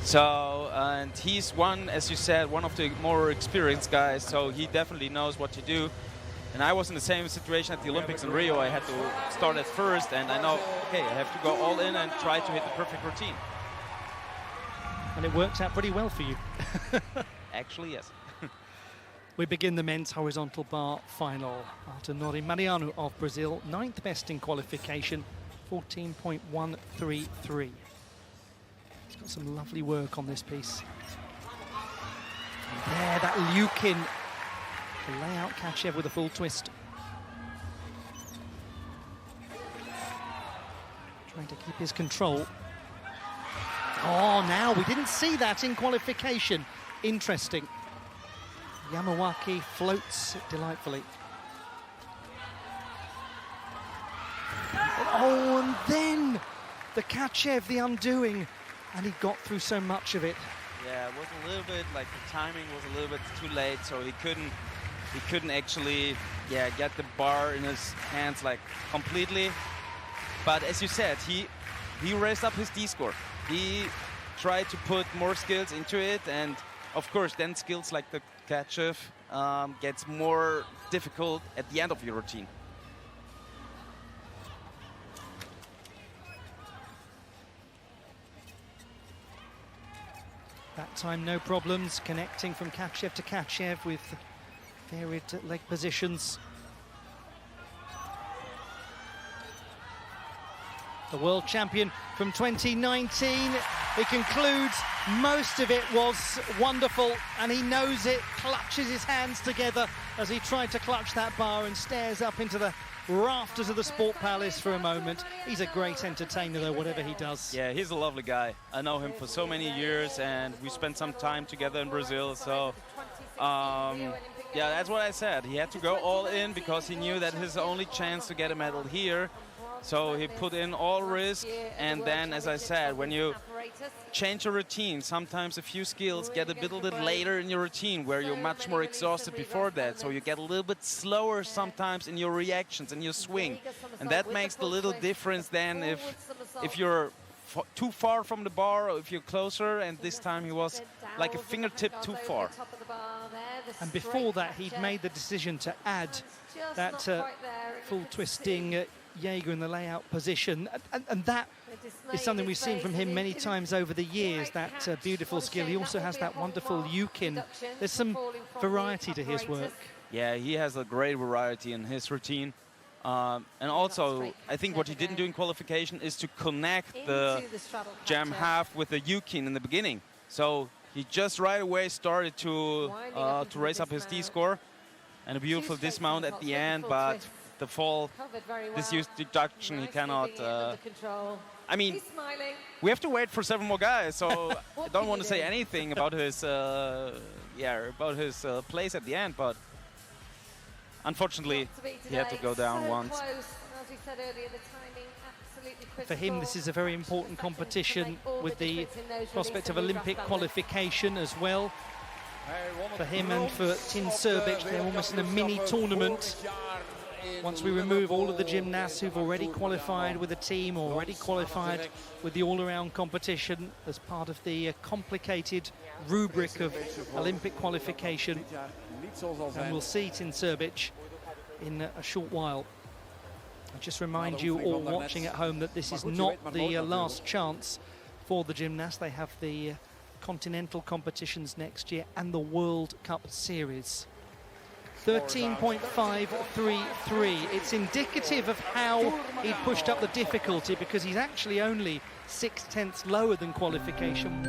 So, and he's one, as you said, one of the more experienced guys, so he definitely knows what to do. And I was in the same situation at the Olympics in Rio. I had to start at first, and I know, okay, I have to go all in and try to hit the perfect routine. And it worked out pretty well for you. Actually, yes. We begin the men's horizontal bar final. Arthur MARIANO of Brazil, 9th best in qualification, 14.133. He's got some lovely work on this piece. And there, that Lukin. The layout Kachev with a full twist. Trying to keep his control. Oh, now we didn't see that in qualification. Interesting. Yamawaki floats delightfully. Oh, and then the Kachev, the undoing, and he got through so much of it. Yeah, it was a little bit like the timing was a little bit too late, so he couldn't actually get the bar in his hands like completely. But as you said, he raised up his D-score. He tried to put more skills into it, and of course then skills like the Kachev gets more difficult at the end of your routine. That time no problems, connecting from Kachev to Kachev with varied leg positions. The world champion from 2019. He concludes most of it was wonderful, and he knows it, clutches his hands together as he tried to clutch that bar and stares up into the rafters of the Sportpaleis for a moment. He's a great entertainer though, whatever he does. Yeah, he's a lovely guy. I know him for so many years, and we spent some time together in Brazil, so yeah, that's what I said. He had to go all in because he knew that his only chance to get a medal here. So he put in all risk, and then, as I said, when you change your routine, sometimes a few skills get a little bit later in your routine where you're much more exhausted before that. So you get a little bit slower sometimes in your reactions and your swing. And that makes the little difference then if you're too far from the bar or if you're closer, and this time he was like a fingertip too far. And before that, he'd made the decision to add that full twisting Jaeger in the layout position, and that is something we've seen from him many times over the years, that beautiful skill. He also has that wonderful Yukin. There's some variety to his work. Yeah, he has a great variety in his routine. And also, I think what he didn't do in qualification is to connect the jam half with the Yukin in the beginning. So he just right away started to raise up his D-score, and a beautiful dismount at the end, but the fall, this use deduction, he cannot. I mean, we have to wait for 7 more guys, so I don't want to say anything about his, place at the end, but unfortunately, he had to go down once. For him, this is a very important competition with the prospect of Olympic qualification as well. For him and for Tin Srbic, they're almost in a mini tournament. Once we remove all of the gymnasts who've already qualified with a team, already qualified with the all-around competition as part of the complicated rubric of Olympic qualification. And we'll see Tin Srbic in a short while. I just remind you all watching at home that this is not the last chance for the gymnasts. They have the continental competitions next year and the World Cup Series. 13.533. It's indicative of how he pushed up the difficulty, because he's actually only 6/10 lower than qualification.